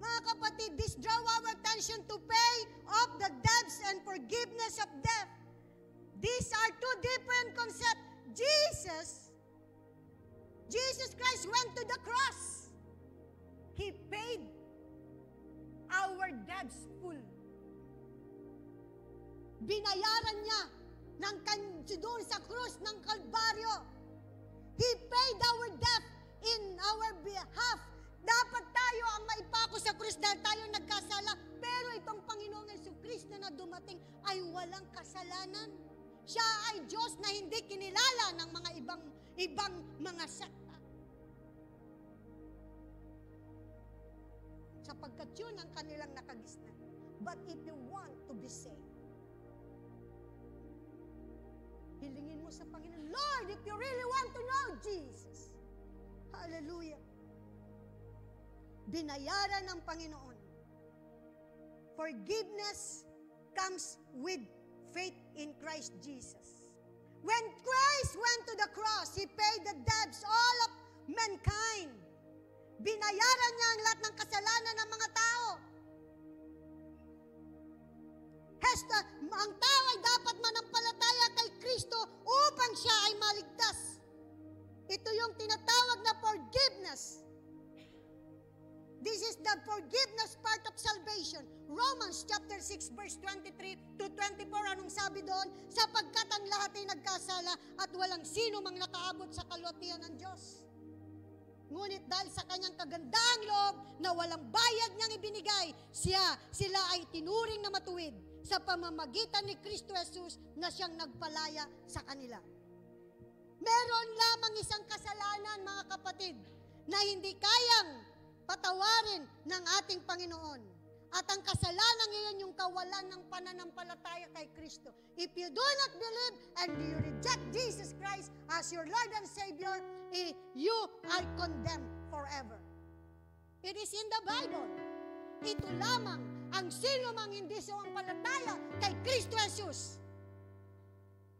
Mga kapatid, this draw our attention to pay off the debts and forgiveness of debt. These are two different concepts. Jesus Christ went to the cross. He paid our debts full. Binayaran niya doon sa krus ng Kalbaryo. He paid our debt in our behalf. Dapat tayo ang maipako sa krus dahil tayo nagkasala. Pero itong Panginoong Jesucristo na dumating ay walang kasalanan. Siya ay Diyos na hindi kinilala ng mga ibang mga sekta. Sapagkat yun ang kanilang nakagisnan. But if you want to be saved, hilingin mo sa Panginoon, Lord, if you really want to know Jesus. Hallelujah. Binayaran ng Panginoon. Forgiveness comes with faith in Christ Jesus. When Christ went to the cross, He paid the debts all of mankind. Binayaran niya ang lahat ng kasalanan ng mga tao. Ang tao ay dapat manampalataya kay Kristo upang siya ay maligtas. Ito yung tinatawag na forgiveness. This is the forgiveness part of salvation. Romans chapter 6 verse 23 to 24, anong sabi doon? Sapagkat ang lahat ay nagkasala at walang sino mang nakaabot sa kaluwalhatian ng Diyos. Ngunit dahil sa kanyang kagandahang loob na walang bayad niyang ibinigay, sila ay tinuring na matuwid sa pamamagitan ni Kristo Jesus na siyang nagpalaya sa kanila. Meron lamang isang kasalanan, mga kapatid, na hindi kayang patawarin ng ating Panginoon. At ang kasalanan iyon yung kawalan ng pananampalataya kay Kristo. If you do not believe and you reject Jesus Christ as your Lord and Savior, you are condemned forever. It is in the Bible. Ito lamang ang sino mang hindi sumampalataya kay Kristo Jesus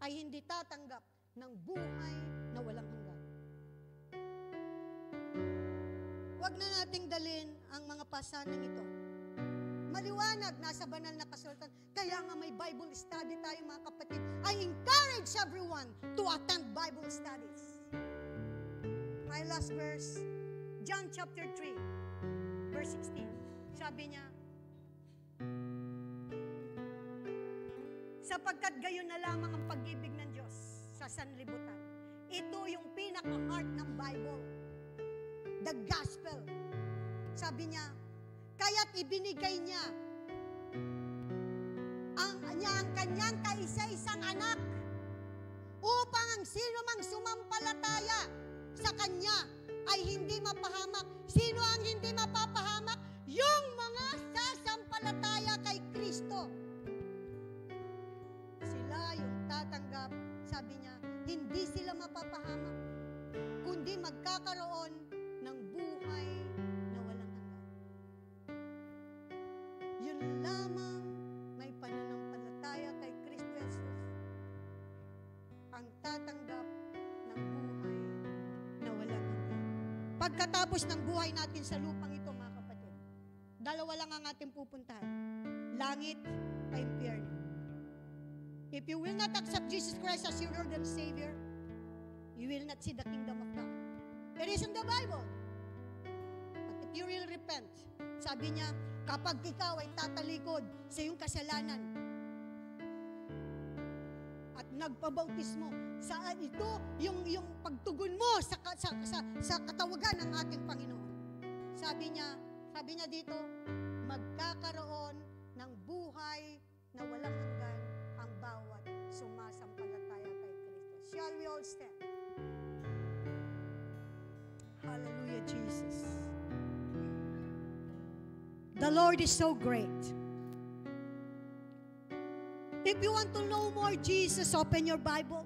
ay hindi tatanggap ng buhay na walang hanggan. Huwag na nating dalhin ang mga pasanang ito. Maliwanag, nasa banal na kasulatan. Kaya nga may Bible study tayo mga kapatid. I encourage everyone to attend Bible studies. My last verse, John chapter 3, verse 16. Sabi niya, sapagkat gayon na lamang ang pag-ibig ng Diyos sa sanlibutan. Ito yung pinaka-heart ng Bible. The gospel. Sabi niya, kaya't ibinigay niya ang kanyang kaisa-isang anak upang ang sino mang sumampalataya sa kanya ay hindi mapahamak. Sino ang hindi mapapahamak? Yung mga sasampalataya kay Kristo. Sila yung tatanggap, sabi niya, hindi sila mapapahamak, kundi magkakaroon ng buhay na walang hanggan. Yun lamang may pananampalataya kay Kristo Jesus ang tatanggap ng buhay na walang hanggan. Pagkatapos ng buhay natin sa lupang ito, mga kapatid, dalawa lang ang ating pupuntahan. Langit o impyerno. If you will not accept Jesus Christ as your Lord and Savior, you will not see the kingdom of God. It is in the Bible. But if you will repent, sabi niya, kapag ikaw ay tatalikod sa iyong kasalanan at nagpabautismo, saan ito yung pagtugon mo sa katawagan ng ating Panginoon. Sabi niya dito, magkakaroon ng buhay na walang hanggan ang bawat sumasampalataya kay Kristo. Shall we all stand? Hallelujah, Jesus. The Lord is so great. If you want to know more Jesus, open your Bible.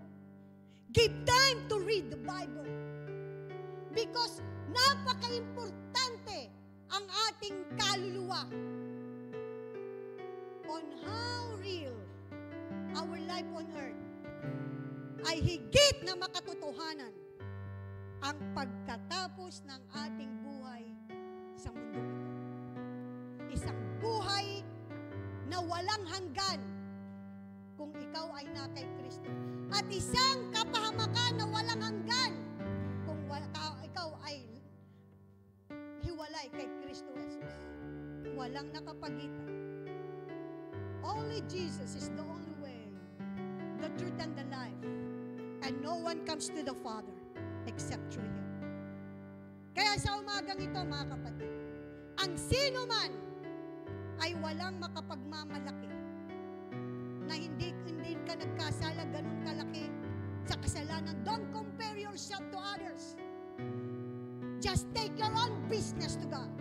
Give time to read the Bible. Because napaka-importante ang ating kaluluwa on how real our life on earth ay higit na makatotohanan ang pagkatapos ng ating buhay sa mundo ito. Isang buhay na walang hanggan kung ikaw ay na kay Kristo. At isang kapahamakan na walang hanggan kung ikaw ay hiwalay kay Kristo Jesus. Walang nakapagitan. Only Jesus is the only way, the truth and the life. And no one comes to the Father except through Him. Kaya sa umagang ito, mga kapatid, ang sino man ay walang makapagmamalaki na hindi ka nagkasala ganun kalaki sa kasalanan. Don't compare yourself to others. Just take your own business to God.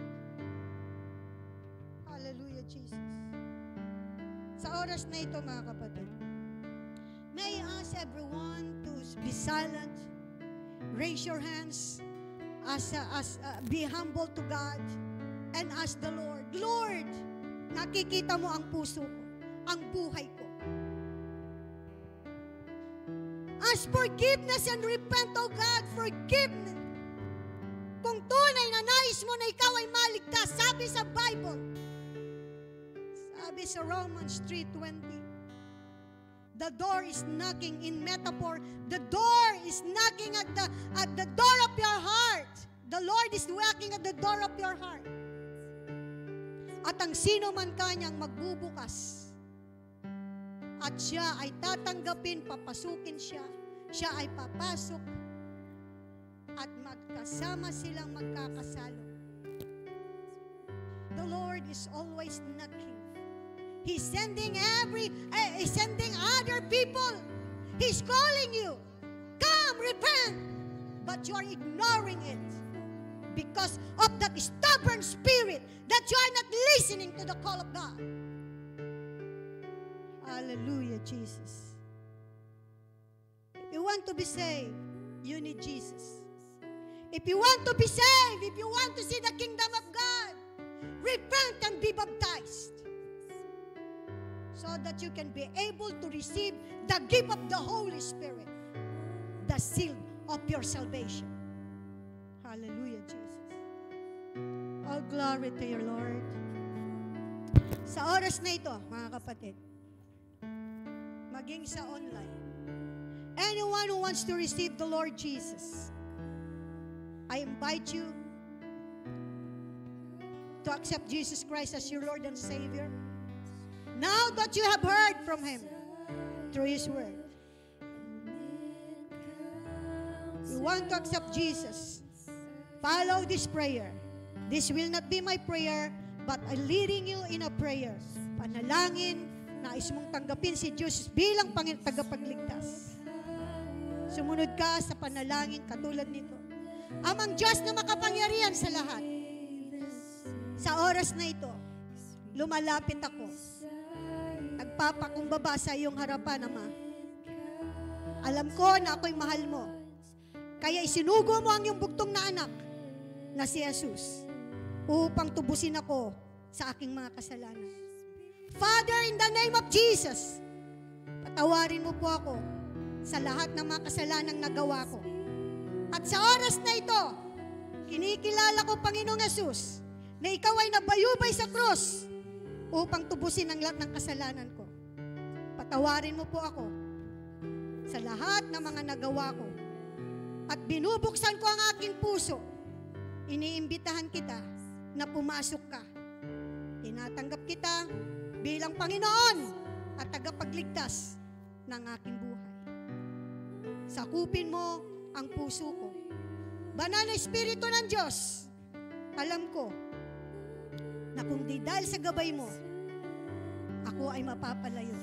Hallelujah, Jesus. Sa oras na ito, mga kapatid, may I ask everyone to be silent, raise your hands, be humble to God, and ask the Lord, Lord, nakikita mo ang puso ko, ang buhay ko. Ask forgiveness and repent, O God, forgiveness. Kung tunay na nais mo na ikaw ay maligtas, sabi sa Bible, sabi sa Romans 3:20, the door is knocking. In metaphor, the door is knocking at the door of your heart. The Lord is knocking at the door of your heart. At ang sino man kanyang magbubukas at siya ay tatanggapin, papasukin siya ay papasok at magkasama silang magkakasalo. The Lord is always knocking. He's sending other people. He's calling you. Come, repent. But you are ignoring it. because of that stubborn spirit that you are not listening to the call of God. Hallelujah, Jesus. If you want to be saved, you need Jesus. If you want to be saved, if you want to see the kingdom of God, repent and be baptized so that you can be able to receive the gift of the Holy Spirit, the seal of your salvation. Hallelujah, Jesus. All glory to your Lord. Sa oras na ito, mga kapatid, maging sa online, anyone who wants to receive the Lord Jesus, I invite you to accept Jesus Christ as your Lord and Savior. Now that you have heard from Him through His Word, you want to accept Jesus, follow this prayer. This will not be my prayer, but I'm leading you in a prayer. Panalangin, nais mong tanggapin si Jesus bilang tagapagligtas. Sumunod ka sa panalangin katulad nito. Amang Diyos na makapangyarihan sa lahat, sa oras na ito, lumalapit ako. Nagpapakumbaba sa iyong harapan, Ama. Alam ko na ako'y mahal mo. Kaya isinugo mo ang iyong bugtong na anak na si Jesus upang tubusin ako sa aking mga kasalanan. Father, in the name of Jesus, patawarin mo po ako sa lahat ng mga kasalanang nagawa ko. At sa oras na ito, kinikilala ko, Panginoong Jesus, na ikaw ay nabayubay sa krus upang tubusin ang lahat ng kasalanan ko. Patawarin mo po ako sa lahat ng mga nagawa ko. At binubuksan ko ang aking puso. Iniimbitahan kita na pumasok ka. Tinatanggap kita bilang Panginoon at tagapagligtas ng aking buhay. Sakupin mo ang puso ko. Banal na Espiritu ng Diyos, alam ko na kung di dahil sa gabay mo, ako ay mapapalayo.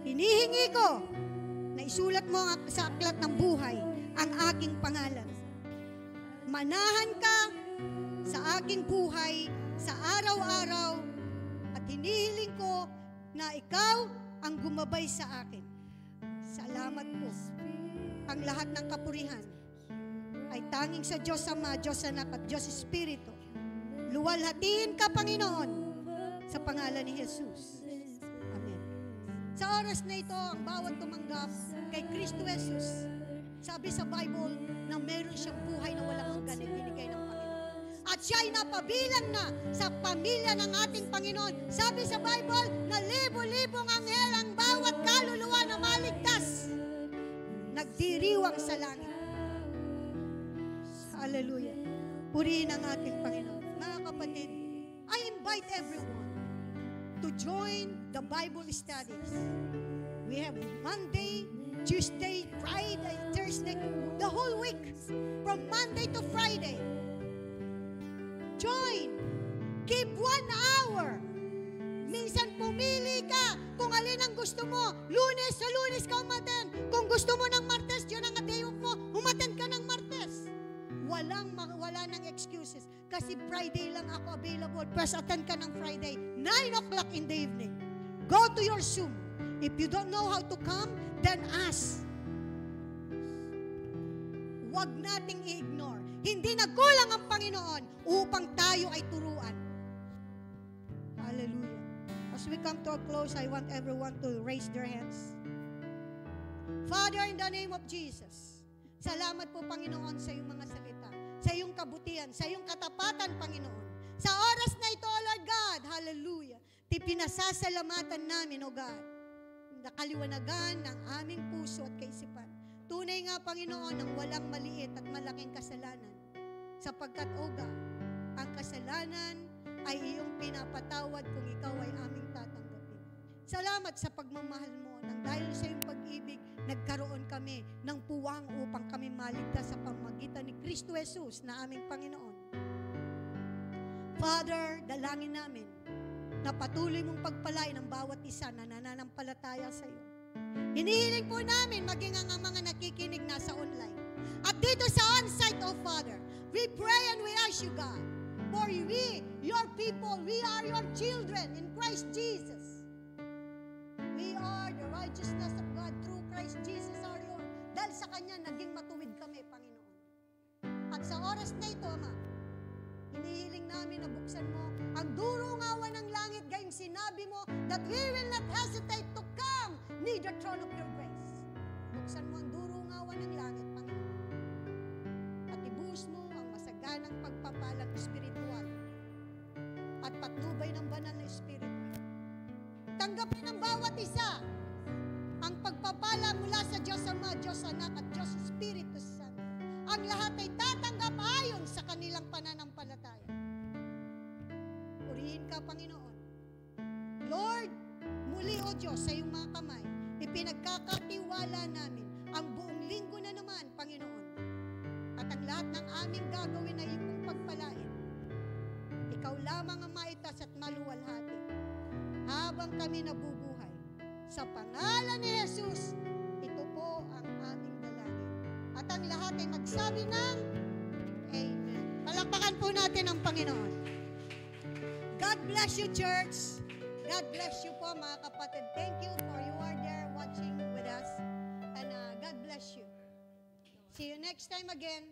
Hinihingi ko na isulat mo sa aklat ng buhay ang aking pangalan. Manahan ka sa aking buhay sa araw-araw at hinihiling ko na ikaw ang gumabay sa akin. Salamat po. Ang lahat ng kapurihan ay tanging sa Diyos Ama, Diyos Anak at Diyos Espiritu. Luwalhatiin ka, Panginoon, sa pangalan ni Jesus. Amen. Sa oras na ito, ang bawat tumanggap kay Kristo Jesus, sabi sa Bible na meron siyang buhay na walang hanggan ibinigay ng Panginoon. At siya ay napabilang na sa pamilya ng ating Panginoon. Sabi sa Bible na libo-libong anghel ang bawat kaluluwa na maligtas, nagdiriwang sa langit. Hallelujah. Purihin ang ating Panginoon. Mga kapatid, I invite everyone to join the Bible studies. We have Monday, Tuesday, Friday, Thursday, the whole week, from Monday to Friday. Join. Give 1 hour. Minsan pumili ka kung alin ang gusto mo. Lunes sa Lunes ka umaten. Kung gusto mo ng Martes, yun ang day off mo, umaten ka ng Martes. Wala nang excuses. Kasi Friday lang ako available. Plus attend ka ng Friday. 9 o'clock in the evening. Go to your Zoom. If you don't know how to come, then ask. Huwag nating i-ignore. Hindi nagkulang ang Panginoon upang tayo ay turuan. Hallelujah. As we come to a close, I want everyone to raise their hands. Father, in the name of Jesus, salamat po, Panginoon, sa iyong mga salita, sa iyong kabutihan, sa iyong katapatan, Panginoon. Sa oras na ito, Lord God, hallelujah, pinasasalamatan namin, O God, nakaliwanagan ng aming puso at kaisipan. Tunay nga, Panginoon, ang walang maliit at malaking kasalanan. Sapagkat, O God, ang kasalanan ay iyong pinapatawad kung ikaw ay aming tatanggapin. Salamat sa pagmamahal mo nang dahil sa iyong pag-ibig, nagkaroon kami ng puwang upang kami maligtas sa pamamagitan ni Kristo Jesus na aming Panginoon. Father, dalangin namin na patuloy mong pagpalain ang bawat isa na nananampalataya sa iyo. Hinihiling po namin maging ang mga nakikinig nasa online. At dito sa on-site, O Father, we pray and we ask you, all, we are your children in Christ Jesus. We are the righteousness of God through Christ Jesus our Lord. Dahil sa Kanya, naging matuwid kami, Panginoon. At sa oras na ito, Ama, hinihiling namin na buksan mo ang durungawan ng langit, gayong sinabi mo that we will not hesitate to come near the throne of your grace. Buksan mo ang durungawan ng langit, Panginoon. At ibuhos mo ang masaganang pagpapalang espiritual at patnubay ng banal na espiritu. Tanggapin ng bawat isa ang pagpapala mula sa Diyos Ama, Diyos Anak at Diyos Espiritu Santo. Ang lahat ay tatanggap ayon sa kanilang pananampalataya. Purihin ka, Panginoon. Lord, muli o Diyos, sa iyong mga kamay, ipinagkakatiwala namin ang buong linggo na naman, Panginoon. At ang lahat ng aming gagawin na iyong pagpalain. Ikaw lamang ang maitas at maluwalhati habang kami nabubuhay. Sa pangalan ni Jesus, ito po ang aming dalangin. At ang lahat ay magsabi ng Amen. Palakpakan po natin ang Panginoon. God bless you, church. God bless you po, mga kapatid. Thank you for you are there watching with us. And God bless you. See you next time again.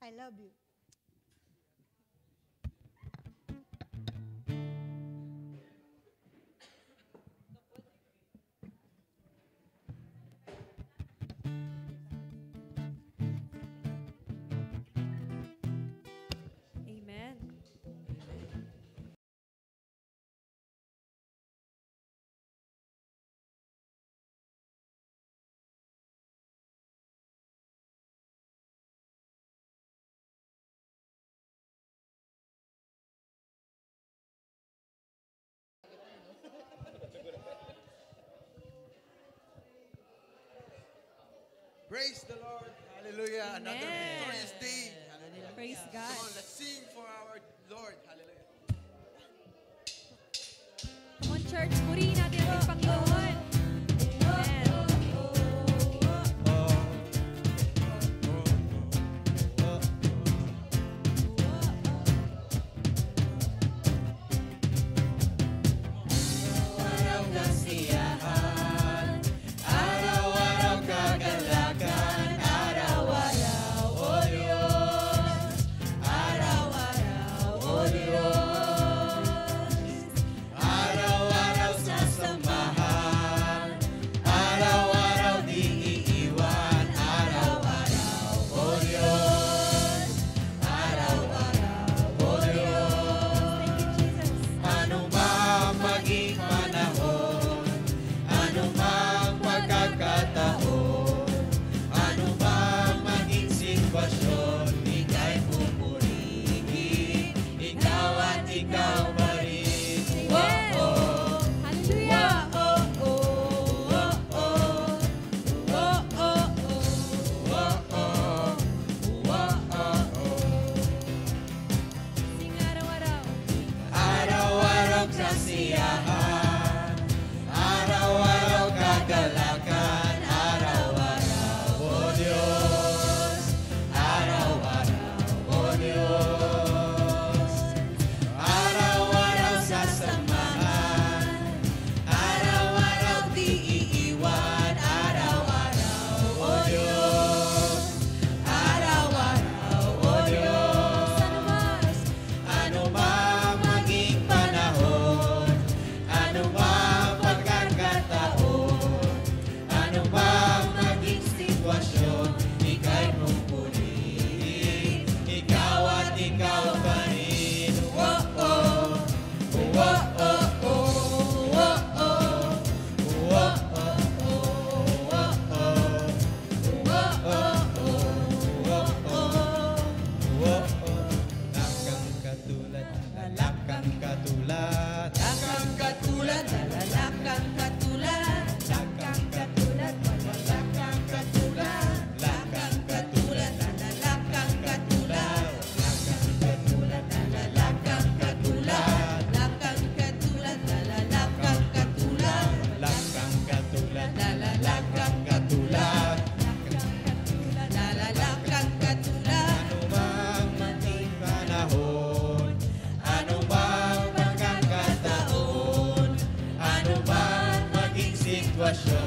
I love you. Praise the Lord. Hallelujah. Amen. Another victorious day. Hallelujah. Praise God. Come on, let's sing for our Lord. Hallelujah. Come on, church. Purihin natin ang Panginoon. Amen. Araw kasiyahan, araw-araw kagalakan, araw-araw, oy siya